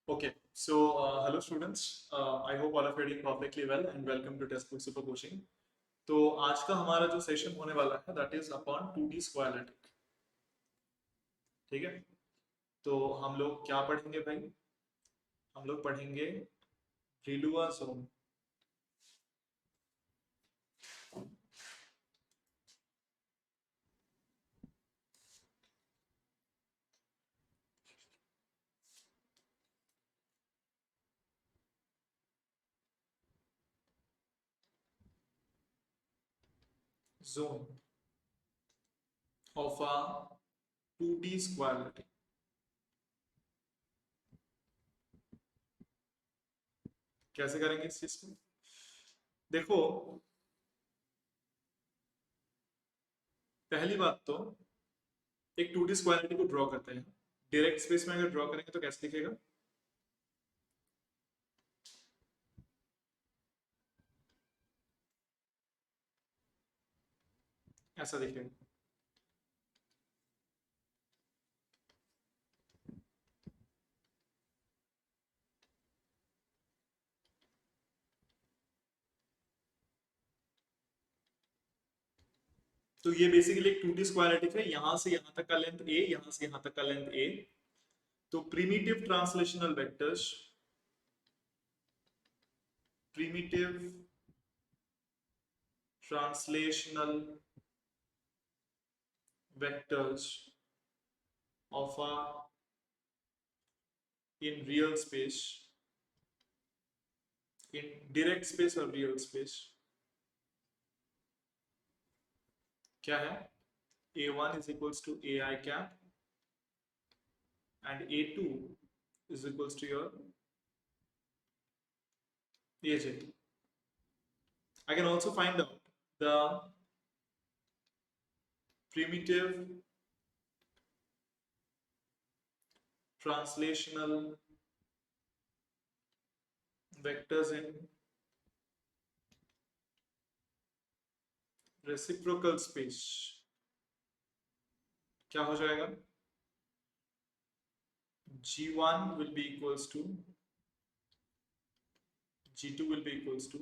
Okay, so hello students. I hope all of you are doing perfectly well and welcome to Textbook Super Coaching. तो आज का हमारा जो session होने वाला है दैट इज अपॉन 2D स्क्वायरेटिक। ठीक है, तो हम लोग क्या पढ़ेंगे भाई? हम लोग पढ़ेंगे Brillouin zone. Zone of a 2D स्क्वायरेटिक। कैसे करेंगे इस चीज को? देखो, पहली बात तो एक 2D स्क्वायरेटिक को ड्रॉ करते हैं। डायरेक्ट स्पेस में अगर ड्रॉ करेंगे तो कैसे दिखेगा? ऐसा दिखेगा। तो ये बेसिकली एक 2D स्क्वायरेटिक है। यहां से यहां तक का लेंथ a, यहां से यहां तक का लेंथ a। तो primitive translational vectors of a in real space, in direct space और रियल स्पेस क्या है? a1 is equals to ai cap and a2 is equals to your aj. I can also find out the primitive translational vectors in reciprocal space। क्या हो जाएगा? g1 will be equals to g2 will be equals to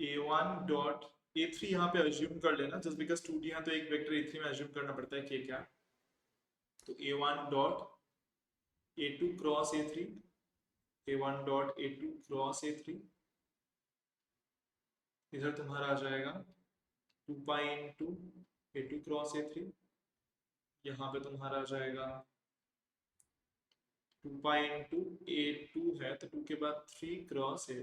a1 dot a3। यहाँ पे assume कर लेना, just because 2D है तो एक वेक्टर a3 में अज्यूम करना पड़ता है कि क्या। तो a1 dot a2 cross a3, a1 dot a2 cross a3, इधर तुम्हारा आ जाएगा 2 pi into a2 cross a3। यहाँ पे तुम्हारा आ जाएगा 2 पाई इंटू a2 है तो 2 के बाद 3 क्रॉस a।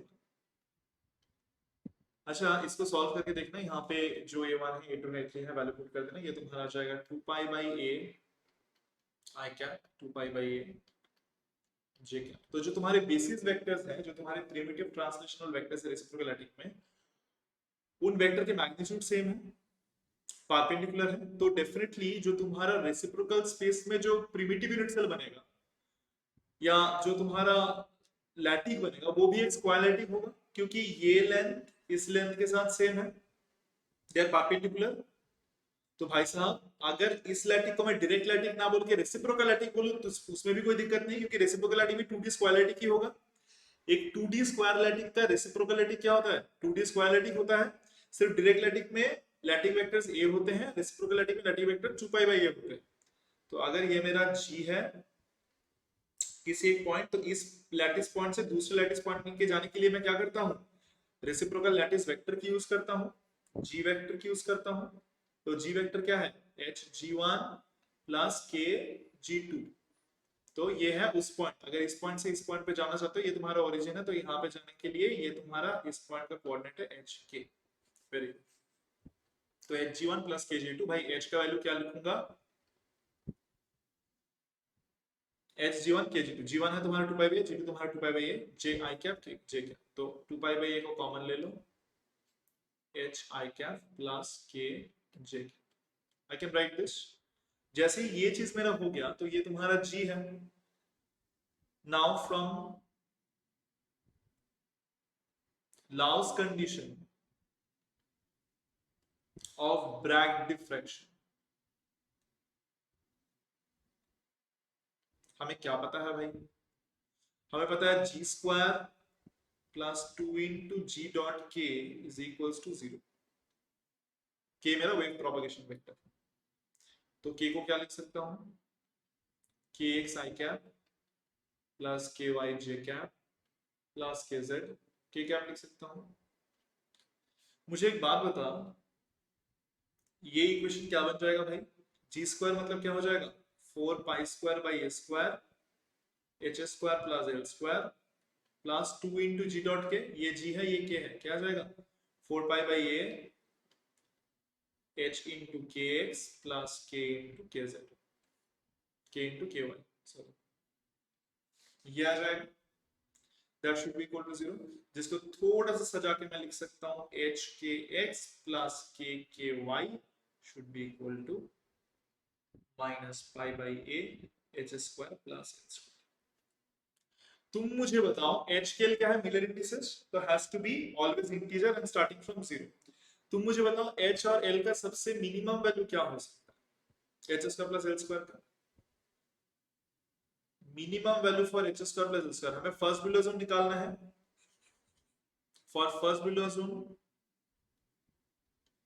अच्छा, इसको सॉल्व करके देखना। यहाँ पे जो a1 है, a2 है, a3 है, वैल्यू पुट कर देना। ये तुम्हारा आ जाएगा 2 pi by a I cap, 2 pi by a J cap. तो जो तुम्हारे बेसिस वेक्टर्स हैं, जो तुम्हारे प्रिमिटिव ट्रांसलेशनल वेक्टर्स है रेसिप्रोकल में, उन वेक्टर के मैग्नीट्यूड सेम है, परपेंडिकुलर है। तो डेफिनेटली जो तुम्हारा रेसिप्रोकल स्पेस में जो प्रिमिटिव यूनिट सेल बनेगा या जो तुम्हारा लैटिक बनेगा वो भी एक स्क्वायर लैटिक होगा, क्योंकि ये लेंथ इस लेंथ के साथ सेम है, दे आर परपेंडिकुलर। तो भाई साहब, अगर इस लैटिक को मैं डायरेक्ट लैटिक ना बोल के रेसिप्रोकल लैटिक बोलूं तो उसमें भी कोई दिक्कत नहीं, क्योंकि रेसिप्रोकल लैटिक भी 2D स्क्वायर लैटिक ही होगा। एक 2D स्क्वायर लैटिक का रेसिप्रोकल लैटिक क्या होता है? 2D स्क्वायर लैटिक होता है। सिर्फ डायरेक्ट लैटिक में लैटिक वेक्टर्स a होते हैं, रेसिप्रोकल लैटिक में lattice vector 2 pi by a होते हैं। तो अगर ये मेरा g है किसी एक पॉइंट, तो इस लैटिस पॉइंट से दूसरे लैटिस पॉइंट के जाने के लिए मैं क्या करता हूँ? रेसिप्रोकल लैटिस वेक्टर की यूज करता हूँ, जी वेक्टर की यूज करता हूँ। तो जी वेक्टर क्या है? एच जी वन प्लस के जी टू। तो ये है उस पॉइंट। अगर इस पॉइंट से इस पॉइंट पे जाना चाहते हो, ये तुम्हारा ओरिजिन है, तो यहाँ पे जाने के लिए ये तुम्हारा इस पॉइंट का कोऑर्डिनेट है एच के। Very good. तो एच जी वन प्लस के जी टू। भाई एच का वैल्यू क्या लिखूंगा? एच जी वन के जी टू। जी वन है तुम्हारा 2 पाई बाई, जी टू तुम्हारा 2 pi by J I cap. ठीक, जे कैप। तो 2 पाई बाई को कॉमन ले लो, H I cap plus K J cap. I can write this. जैसे ही ये चीज मेरा हो गया तो ये तुम्हारा जी है। Now from Law's condition of Bragg diffraction, हमें क्या पता है भाई? हमें पता है जी square plus 2 into g dot के इज इक्वल्स टू 0। के मेरा वेव प्रोपगेशन वेक्टर, तो के को क्या लिख सकता हूं? के एक्स आई कैप प्लस के वाई जे कैप प्लस के जेड के कैप लिख सकता हूं। मुझे एक बात बता, ये इक्वेशन क्या बन जाएगा भाई? जी स्क्वायर मतलब क्या हो जाएगा? 4 pi square by A square h square plus L square plus 2 into g dot k, ये जी है ये के है, क्या आ जाएगा? 4 pi by a h into k x plus k into k z, k into k y, sorry ये आ जाएगा। That should be equal to 0, जिसको थोड़ा सा सजा के मैं लिख सकता हूं h k x plus k y should be equal to minus pi by a h square plus L square. तुम मुझे बताओ एच के एल क्या है? मिलर इंडिसेस, तो has to be always integer and starting from 0। तुम मुझे बताओ H और एल का सबसे मिनिमम वैल्यू क्या हो सकता है? H square plus L square का minimum value for H square plus L square, हमें फर्स्ट बिलो जोन निकालना है। For first below zone,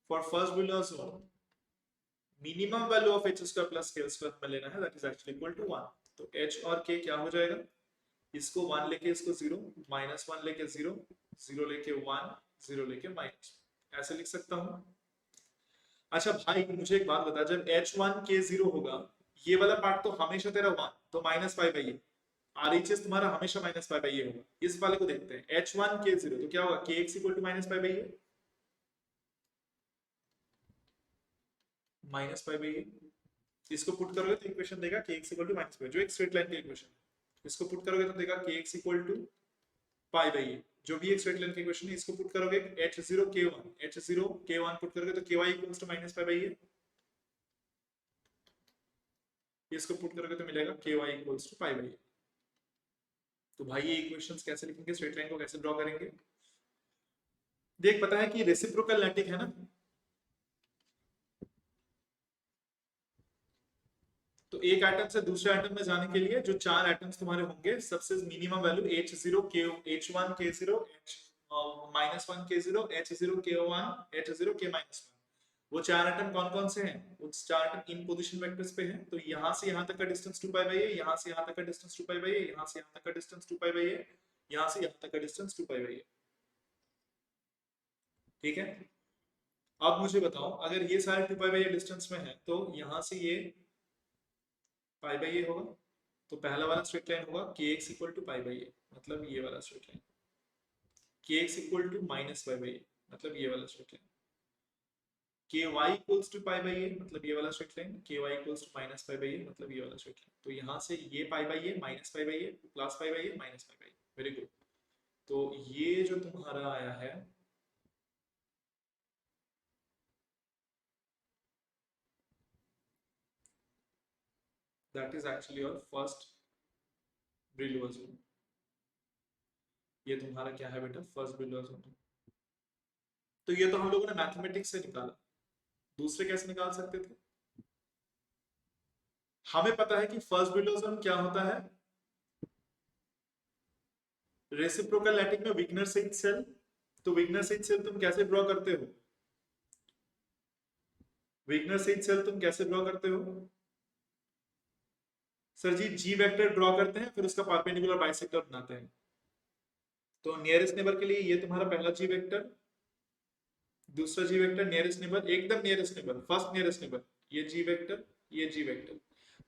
for first below zone minimum value of H square plus K square में लेना है, that is actually equal to 1। तो H और के क्या हो जाएगा? इसको 1 लेके इसको 0, माइनस 1 लेके 0, 0 लेके 1, 0 लेके माइनस, ऐसे लिख सकता हूं। अच्छा भाई मुझे एक बात बता, जब h1 के 0 होगा, ये वाला पार्ट तो हमेशा तेरा 1, तो माइनस पाई बाई ये, आरएचएस तुम्हारा हमेशा माइनस पाई बाई ये होगा। इस वाले को देखते हैं, h1 के 0 तो क्या होगा? kx equal to minus pi by ये, माइनस पाई बाई ये। इसको पुट करोगे तो इक्वेशन देगा kx equal to minus pi, जो एक स्ट्रेट लाइन की इक्वेशन है। इसको पुट करोगे तो देगा kx equal to pi by ये, जो भी एक स्ट्रेट लाइन की इक्वेशन है। इसको पुट करोगे h0 k1, h0 k1 put करोगे तो ky equals to minus pi by ये। इसको पुट करोगे तो मिलेगा ky equals to pi by ये। तो भाई ये इक्वेशंस कैसे लिखेंगे? स्ट्रेट लाइन को कैसे ड्रॉ करेंगे? देख, पता है कि रेसिप्रोकल लैटिक है ना, तो एक एटम से दूसरे एटम में जाने के लिए जो 4 एटम्स तुम्हारे होंगे, सबसे minimum value h0 k h1 k0 h -1 k0 h0 k1 h0 k -1, वो 4 एटम कौन कौन से हैं? वो 4 एटम इन पोजीशन वेक्टर्स पे हैं। तो यहां से यहां तक का डिस्टेंस 2 पाई बाई है, यहां से यहां तक का डिस्टेंस 2 पाई बाई है, यहां से यहां तक का डिस्टेंस 2 पाई बाई है, यहां से यहां तक का डिस्टेंस 2 पाई बाई है। ठीक है, अब मुझे बताओ अगर ये सारे 2 पाई बाई डिस्टेंस में है, तो यहां से ये पाई बाई ये होगा, तो पहला वाला स्ट्रेट लाइन होगा kx equal to pi by A, मतलब ये वाला straight line. kx equal to minus pi by A, मतलब ये वाला straight line. ky equals to pi by A, मतलब ये वाला straight line. ky equals to minus pi by A, मतलब ये वाला स्ट्रेट लाइन। तो यहाँ से ये pi by A, minus pi by A, plus pi by A, minus pi by A. Very good. तो ये जो तुम्हारा आया है, that is actually your first Brillouin zone. ये तुम्हारा क्या है बेटा? First Brillouin zone. तो ये तो हम लोगों ने मैथमेटिक्स से निकाला, दूसरे कैसे निकाल सकते थे? हमें पता है कि फर्स्ट ब्रिलुआ जोन क्या होता है, रेसिप्रोकल लैटिक में विग्नर स्थित सेल। तो विग्नर स्थित सेल तुम कैसे ड्रॉ करते हो? विग्नर स्थित सेल तुम कैसे ड्रॉ करते हो? सर जी जी वेक्टर ड्रॉ करते हैं, फिर उसका परपेंडिकुलर बाइसेक्टर बनाते हैं। तो नियरेस्ट नेबर के लिए ये तुम्हारा पहला जी वेक्टर, दूसरा जी वेक्टर, नियरेस्ट नेबर, एकदम nearest neighbour, first nearest neighbour, ये जी वेक्टर, ये जी वेक्टर,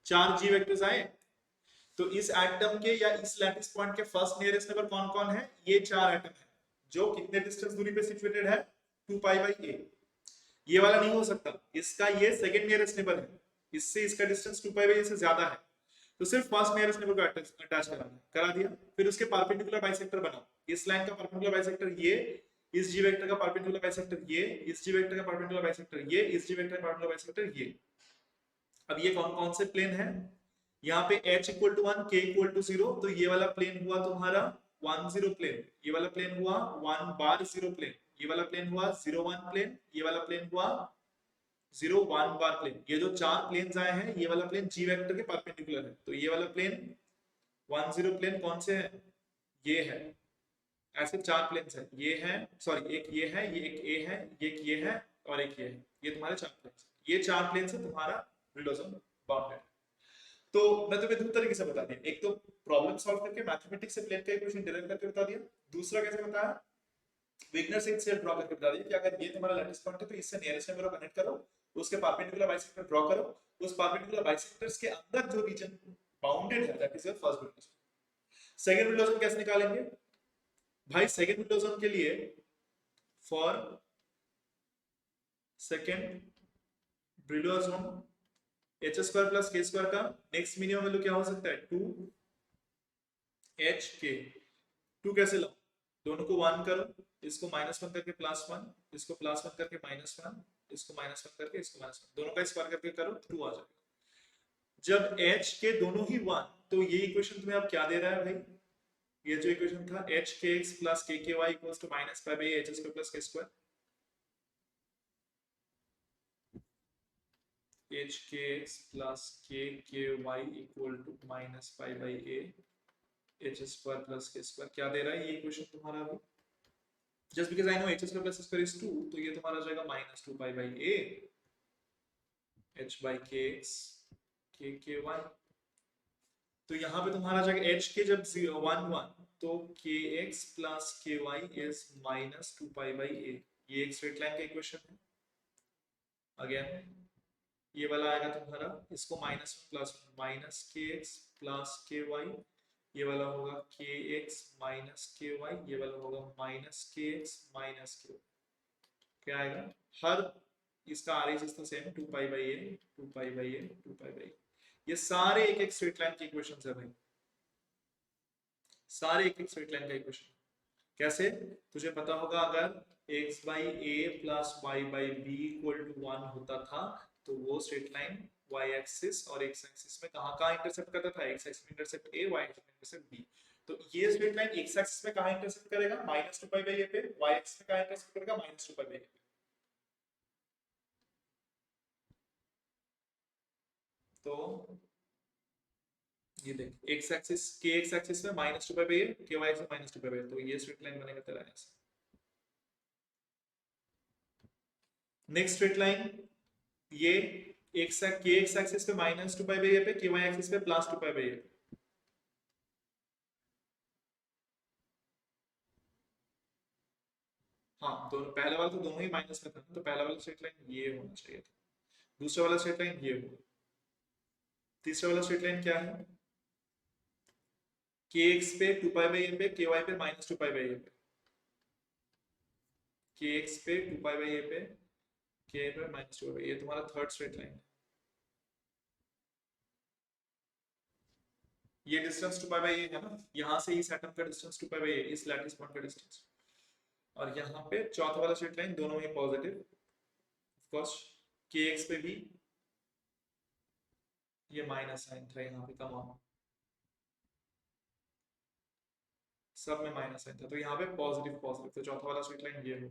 4 जी वेक्टर्स आए। तो इस एटम के या इस लैटिस पॉइंट के फर्स्ट नियरेस्ट नेबर कौन कौन है? ये 4 एटम है, जो कितने डिस्टेंस दूरी पे सिचुएटेड है? 2 पाई बाई ए। ये वाला नहीं हो सकता, इसका ये सेकंड नियरेस्ट नेबर है, इससे इसका डिस्टेंस 2 पाई बाई ए से ज्यादा है। तो सिर्फ फर्स्ट नियरेस्ट नेबर को अटैच कराना है, करा दिया। फिर उसके परपेंडिकुलर बाइसेक्टर बनाओ। इस लाइन का परपेंडिकुलर बाइसेक्टर ये, इस जी वेक्टर का परपेंडिकुलर बाइसेक्टर ये, इस जी वेक्टर का परपेंडिकुलर बाइसेक्टर ये, इस जी वेक्टर का परपेंडिकुलर बाइसेक्टर ये। अब ये कौन कौन से प्लेन है? यहाँ पे h equal to 1, k equal to 0, तो ये वाला प्लेन हुआ तुम्हारा 1 0 प्लेन, ये वाला प्लेन हुआ 1 बार 0 प्लेन, ये वाला प्लेन हुआ 0 1 प्लेन, ये वाला प्लेन हुआ 0 1 बार प्लेन, ये जो चार प्लेन्स आए हैं ये वाला प्लेन जी वेक्टर के परपेंडिकुलर है, तो ये वाला प्लेन 1 0 प्लेन कौन से है, ये है। ऐसे चार प्लेन्स है, ये है, सॉरी एक ये है, ये एक ए है, ये है और एक ये है, ये तुम्हारे चार प्लेन्स, ये चार प्लेन से तुम्हारा रिडोजन बाउंडेड। तो मैं तुम्हें दो तरीके से बता दिया, एक तो प्रॉब्लम सॉल्व करके मैथमेटिक्स से प्लेन का इक्वेशन डिराइव करके बता दिया, दूसरा कैसे बताया, विग्नर से ड्रॉ करके बता दिया कि अगर ये तुम्हारा लैटिस पॉइंट है तो इससे नियरेस्ट नेबर को कनेक्ट करो, उसके परपेंडिकुलर बाइसेक्टर ड्रॉ करो, उस परपेंडिकुलर बाइसेक्टर्स के अंदर जो रीजन बाउंडेड है that is your first region. Second region कैसे निकालेंगे भाई, सेकंड रिडोजन के लिए for second region H square plus K square का नेक्स्ट मिनिमम वैल्यू क्या हो सकता है, 2 एच के। 2 कैसे लो, दोनों को 1 करो, इसको -1 करके +1, इसको +1 करके -1, इसको -1 करके इसको -1, दोनों का स्क्वायर करके करो 2 आ जाएगा। जब h के दोनों ही 1, तो ये इक्वेशन तुम्हें अब क्या दे रहा है भाई, ये जो इक्वेशन था h k x plus k k y equals to -π/h² plus k square, h k x plus k k y equal to -π/a h² plus k square, क्या दे रहा है ये इक्वेशन तुम्हारा अभी, just because I know h² plus h² is 2, तो ये तुम्हारा हो जाएगा -2π/a h by kx k k y। तो यहाँ पे तुम्हारा आ जाएगा h के जब 0 1 1 तो kx plus ky is -2π/a, ये एक स्ट्रेट लाइन का इक्वेशन है। अगेन ये वाला आएगा तुम्हारा, इसको -1 +1 -kx plus ky, ये वाला होगा kx minus ky, ये वाला होगा -kx minus ky, क्या आएगा, हर इसका are is same 2π/a 2π/a 2π/a, ये सारे एक एक स्ट्रेट लाइन के इक्वेशंस है भाई, सारे एक एक स्ट्रेट लाइन का इक्वेशन। कैसे, तुझे पता होगा अगर x/a plus y/b equal to 1 होता था तो वो स्ट्रेट लाइन y एक्सिस और x एक्सिस में कहाँ इंटरसेक्ट करता था, x एक्सिस में इंटरसेक्ट a, y एक्सिस में इंटरसेक्ट b, तो ये स्ट्रेट लाइन x एक्सिस में कहाँ इंटरसेक्ट करेगा, -2π/a पे, y एक्सिस में कहाँ इंटरसेक्ट करेगा, -2π/a पे। तो ये देख x एक्सिस के x एक्सिस में -2π/a, के y एक्सिस में -2π/a, तो ये स्ट्रेट लाइन बनेगा तेरा ऐसे। नेक्स्ट स्ट्रेट लाइन ये x के x एक्सिस पे -2π/a पे, के y एक्सिस पे +2π/a पे। हाँ दोनों, पहले वाला तो दोनों ही माइनस में था, तो पहला वाला स्ट्रेट लाइन ये होना चाहिए था, दूसरा वाला स्ट्रेट लाइन ये होगा, तीसरा वाला स्ट्रेट लाइन क्या है, kx पे 2π/a पे, ky पे -2π/a पे, kx पे 2π/a पे, k पे -2π/a, ये तुम्हारा थर्ड स्ट्रेट लाइन है। ये डिस्टेंस 2π/a है ना, यहाँ से इस एटम का डिस्टेंस 2π/a, इस लैटिस पॉइंट का डिस्टेंस, और यहाँ पे चौथा वाला स्ट्रेट लाइन दोनों ही पॉजिटिव, ऑफ कोर्स kx पे भी ये माइनस साइन था, यहाँ पे कम ऑन सब में माइनस साइन था, तो यहाँ पे पॉजिटिव पॉजिटिव, तो चौथा वाला स्ट्रेट लाइन ये हो,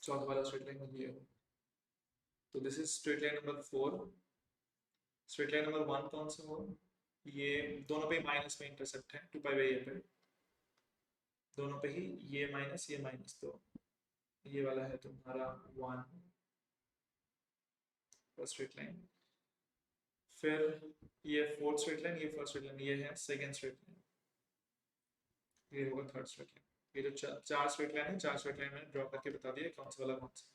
चौथा वाला स्ट्रेट लाइन ये हो, तो this is straight line number 4। Straight line number 1 कौन सा होगा, ये दोनों पे माइनस में इंटरसेक्ट है 2π/a पे, दोनों पे ही ये माइनस, तो ये वाला है तुम्हारा 1 फर्स्ट स्ट्रेट लाइन, फिर ये फोर्थ स्ट्रेट लाइन, ये फर्स्ट स्ट्रेट लाइन, ये है सेकंड स्ट्रेट लाइन, ये होगा थर्ड स्ट्रेट लाइन। ये जो चार स्ट्रेट लाइन है, चार स्ट्रेट लाइन मैंने ड्रॉ करके बता दिया कौन सा वाला कौन सा,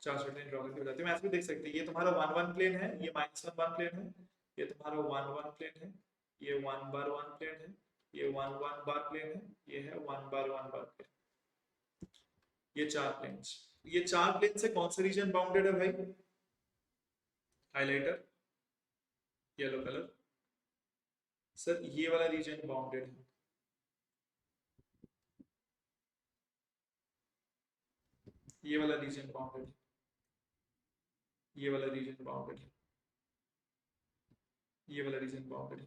चार स्ट्रेट लाइन ड्रॉ करके बताते हैं, मैथ भी देख सकते हैं, ये तुम्हारा 1 1 प्लेन है, ये -1 1 प्लेन है, ये तुम्हारा 1 1 प्लेन है, ये 1 बार 1 प्लेन है, ये 1 1 बार प्लेन है, ये है 1 बार 1 बार प्लेन, ये चार प्लेन्स, ये चार प्लेन से कौन सा रीजन बाउंडेड है भाई, हाइलाइटर येलो कलर, सर ये वाला रीजन बाउंडेड है, ये वाला रीजन बाउंडेड है, ये वाला रीजन बाउंडेड है, ये वाला रीजन बाउंडेड है,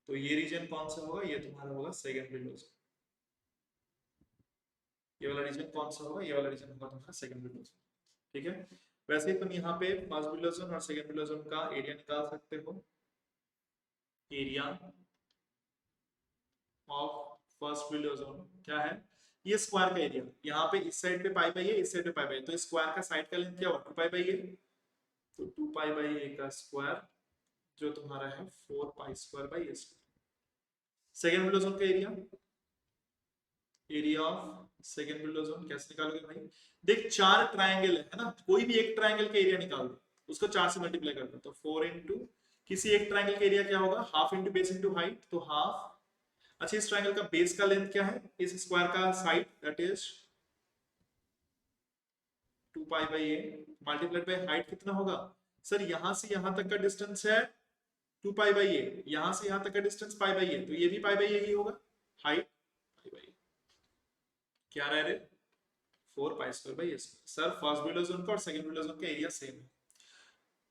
तो ये रीजन कौन सा होगा, ये तुम्हारा होगा सेकंड रिडोजन। ये वाला रीजन कौन सा होगा, ये वाला रीजन होगा तुम्हारा सेकंड बिलो जोन, ठीक है। वैसे ही तुम यहाँ पे फर्स्ट बिलो जोन और सेकंड बिलो जोन का एरिया निकाल सकते हो। Area of first below zone क्या है, ये स्क्वायर का एरिया, यहाँ पे इस साइड पे पाई बाई है, इस साइड पे पाई बाई है, तो स्क्वायर का साइड का लेंथ क्या होगा 2 पाई बाई है, तो 2 पाई बाई ए का स्क्वायर जो तुम्हारा है 4 pi square by A square. Second Brillouin zone का area, area of second Brillouin zone कैसे निकालोगे भाई, देख चार ट्रायंगल है ना, कोई भी एक ट्रायंगल का एरिया निकाल दो, उसको 4 से मल्टीप्लाई कर दो, तो 4 इंटू किसी एक ट्रायंगल का एरिया क्या होगा, half into base into height, तो हाफ। अच्छा इस ट्रायंगल का बेस का लेंथ क्या है, इस स्क्वायर का side that is 2 pi by A multiplied by height कितना होगा, सर यहां से यहां तक का डिस्टेंस है 2 पाई बाई ए, यहां से यहां तक का डिस्टेंस पाई बाई ए, तो ये भी पाई बाई ए ही होगा, हाइट पाई बाई ए, क्या रह रहे 4 pi square by A square. Sir first below zone का और सेकंड बिलो जोन का एरिया सेम है।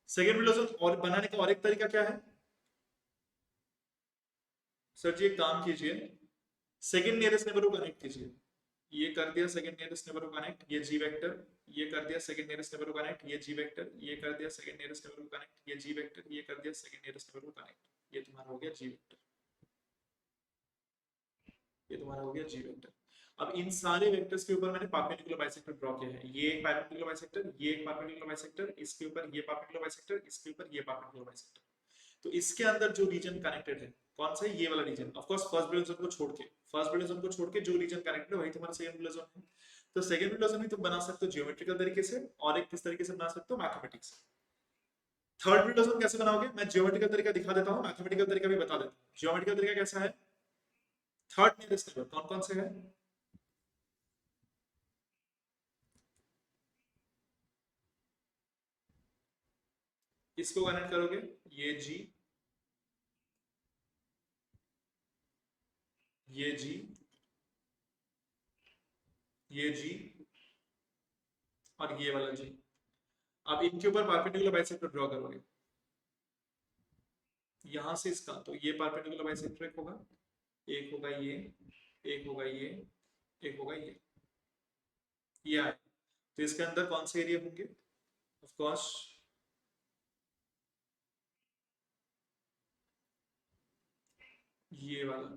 सेकंड बिलो जोन और बनाने का और एक तरीका क्या है, सर जी एक काम कीजिए, सेकंड नियरेस्ट नेबर को कनेक्ट कीजिए, ये कर दिया सेकंड नियरेस्ट नेबर को कनेक्ट, ये जी वेक्टर, ये कर दिया सेकंड नियरेस्ट नेबर को कनेक्ट, ये जी वेक्टर, ये कर दिया सेकंड नियरेस्ट नेबर को कनेक्ट, ये जी वेक्टर, ये कर दिया सेकंड नियरेस्ट नेबर को कनेक्ट, ये तुम्हारा हो गया जी वेक्टर, ये तुम्हारा हो गया जी वेक्टर। अब इन सारे वेक्टर्स के ऊपर मैंने परपेंडिकुलर बाइसेक्टर ड्रॉ किया है, ये एक परपेंडिकुलर बाइसेक्टर, ये एक परपेंडिकुलर बाइसेक्टर, इसके ऊपर ये परपेंडिकुलर बाइसेक्टर, इसके ऊपर ये परपेंडिकुलर बाइसेक्टर। तो इसके अंदर जो रीजन कनेक्टेड है कौन सा है, ये वाला region, of course first below zone को छोड़ के, फर्स्ट बिलो जोन को छोड़ के जो रीजन कनेक्टेड है वही तुम्हारा सेकंड बिलो जोन है। तो सेकंड बिलो जोन भी तुम बना सकते हो जियोमेट्रिकल तरीके से, और एक किस तरीके से बना सकते हो मैथमेटिक्स से। थर्ड बिलो जोन कैसे बनाओगे, मैं जियोमेट्रिकल तरीका दिखा देता हूँ, मैथमेटिकल तरीका भी बता देता हूँ। जियोमेट्रिकल तरीका कैसा है, थर्ड नियरेस्ट नेबर कौन कौन से है, इसको कनेक्ट करोगे, ये जी, ये जी, ये जी और ये वाला जी। अब इनके ऊपर परपेंडिकुलर बाइसेक्टर ड्रॉ करोगे, यहां से इसका, तो ये परपेंडिकुलर बाइसेक्टर एक होगा, एक होगा ये, एक होगा ये, एक होगा ये आए, तो इसके अंदर कौन से एरिया होंगे, ऑफ कोर्स ये वाला,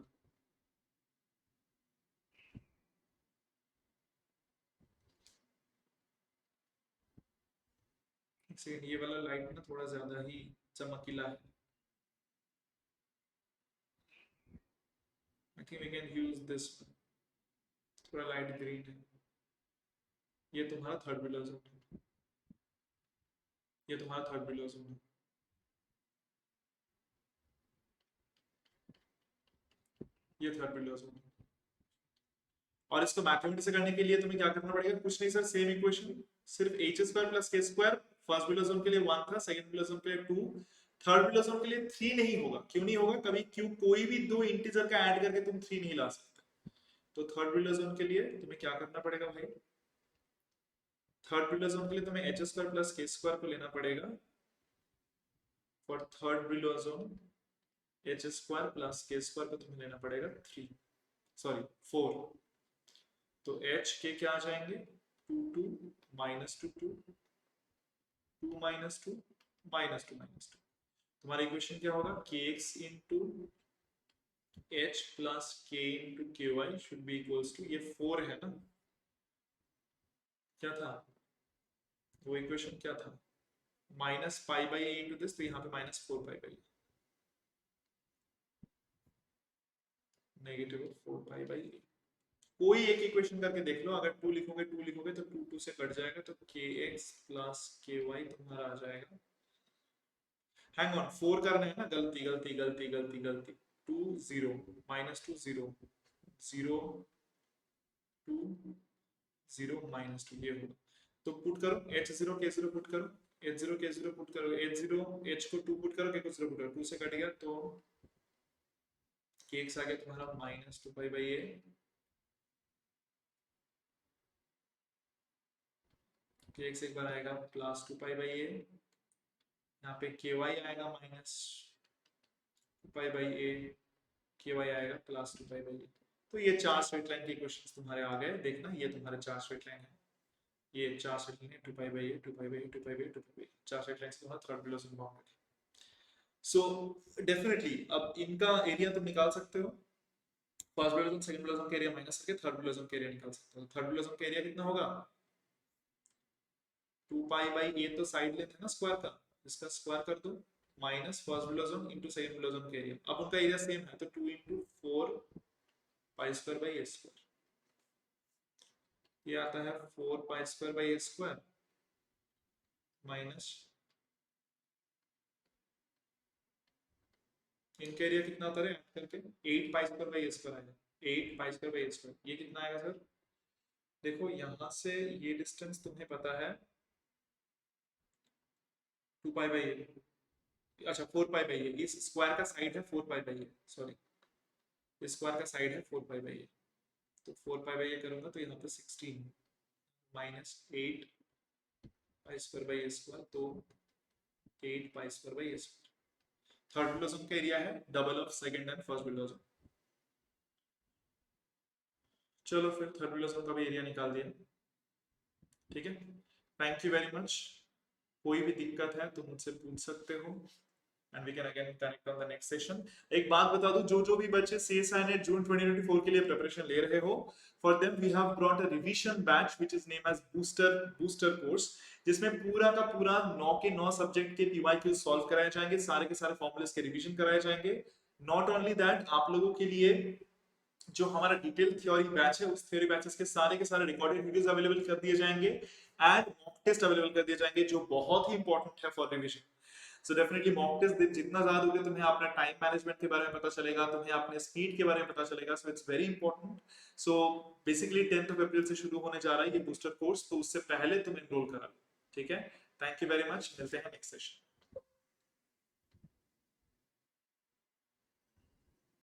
सेकंड ये वाला लाइट ना थोड़ा ज्यादा ही चमकीला है, I think we can use this, थोड़ा लाइट ग्रीन है, ये तुम्हारा थर्ड बिलो जोन है, ये तुम्हारा थर्ड बिलो जोन है, ये थर्ड बिलो जोन है। और इसको मैथमेटिक्स से करने के लिए तुम्हें क्या करना पड़ेगा, कुछ नहीं सर, सेम इक्वेशन, सिर्फ H square plus K square, first below zone के लिए 1 था, सेकंड बिलो जोन के लिए 2, थर्ड बिलो जोन के लिए 3 नहीं होगा, क्यों नहीं होगा, कभी क्यों कोई भी दो इंटीजर का ऐड करके तुम 3 नहीं ला सकते, तो थर्ड बिलो जोन के लिए तुम्हें क्या करना पड़ेगा भाई, थर्ड बिलो जोन के लिए तुम्हें H square plus K square को लेना पड़ेगा, for third below zone H square plus K square को तुम्हें लेना पड़ेगा 3, सॉरी 4, तो h के क्या आ जाएंगे 2 2 माइनस 2 2 2 माइनस 2 माइनस 2 माइनस 2, तुम्हारा इक्वेशन क्या होगा kx into h plus k into ky should be equals to, ये 4 है ना, क्या था वो इक्वेशन क्या था, minus pi by A into this, तो यहाँ पे minus 4 pi by, negative 4 pi by A, कोई एक इक्वेशन करके देख लो, अगर 2 लिखोगे 2 लिखोगे तो 2 2 से कट जाएगा, तो kx प्लस ky तुम्हारा आ जाएगा, हैंग ऑन 4 करना है ना, गलती गलती गलती गलती गलती, 2 0 माइनस 2 0 0 2 0 माइनस 2, ये होगा, तो पुट करो h0 k0 पुट करो, h0 k0 पुट करो, h0 h को 2 पुट करो, k को 0 पुट करो, 2 से कट गया, तो kx आ गया तुम्हारा minus 2 pi by A, kx एक बार आएगा प्लस 2 पाई बाई ए, यहाँ पे ky आएगा minus 2 pi by A, ky आएगा प्लस 2 पाई बाई ए, तो ये 4 स्ट्रेट लाइन के क्वेश्चंस तुम्हारे आ गए। देखना ये तुम्हारे 4 स्ट्रेट लाइन है, ये 4 स्ट्रेट लाइन है, 2 पाई by A, 2 pi by A, 2 pi by A, 2 pi by A, 4 straight line से तुम्हारा थर्ड बिलोसिन बाउंड है। सो डेफिनेटली अब इनका एरिया तुम निकाल सकते हो, फर्स्ट बिलोसिन सेकंड बिलोसिन का एरिया माइनस करके थर्ड बिलोसिन का एरिया निकाल सकते हो। थर्ड बिलोसिन का एरिया कितना होगा, 2 पाई बाई ए तो साइड लेंथ है ना स्क्वायर का, इसका स्क्वायर कर दो, माइनस फर्स्ट बिलोसिन इनटू सेकंड बिलोसिन का एरिया। अब उनका एरिया सेम है तो 2 into 4 pi square by A square, ये आता है 4 pi square by A square minus इनका एरिया कितना आता है करके 8 pi square by A square आएगा, 8 pi square by A square, ये कितना आएगा सर, देखो यहां से ये डिस्टेंस तुम्हें पता है 2 पाई बाई ए, अच्छा 4 पाई बाई ए, इस स्क्वायर का साइड है 4 पाई बाई ए, सॉरी इस स्क्वायर का साइड है 4 पाई बाई ए, तो 4 पाई बाई ए करूंगा तो यहाँ पे 16 minus 8 pi square by A square, तो 8 pi square by A square. Third Brillouin zone का एरिया है double of second and first Brillouin zone. चलो फिर थर्ड बिलोसम का भी एरिया निकाल दिया, ठीक है। Thank you very much. कोई भी दिक्कत है तो मुझसे पूछ सकते हो and we can again connect on the next session। एक बात बता दूं, जो भी बच्चे CSI नेट जून 2024 के लिए प्रिपरेशन ले रहे हो, for them we have brought a revision batch which is named as booster course, जिसमें पूरा का पूरा 9 के 9 सब्जेक्ट के PYQ सॉल्व कराए जाएंगे, सारे के सारे फॉर्मूलेस के रिवीजन कराए जाएंगे। नॉट ओनली दैट, आप लोगों के लिए जो हमारा डिटेल थ्योरी बैच है, उस थ्योरी बैचेस के सारे रिकॉर्डेड वीडियोस अवेलेबल कर दिए जाएंगे एंड मॉक टेस्ट अवेलेबल कर दिए जाएंगे, जो बहुत ही इंपॉर्टेंट है for revision. So definitely mock test जितना ज्यादा दोगे, तुम्हें अपना टाइम मैनेजमेंट के बारे में पता चलेगा, तुम्हें अपने स्पीड के बारे में पता चलेगा, so it's very important. So basically 10th of April से शुरू होने जा रहा है ये बूस्टर कोर्स, तो उससे पहले तुम एनरोल करा लो, ठीक है। थैंक यू वेरी मच, मिलते हैं नेक्स्ट सेशन।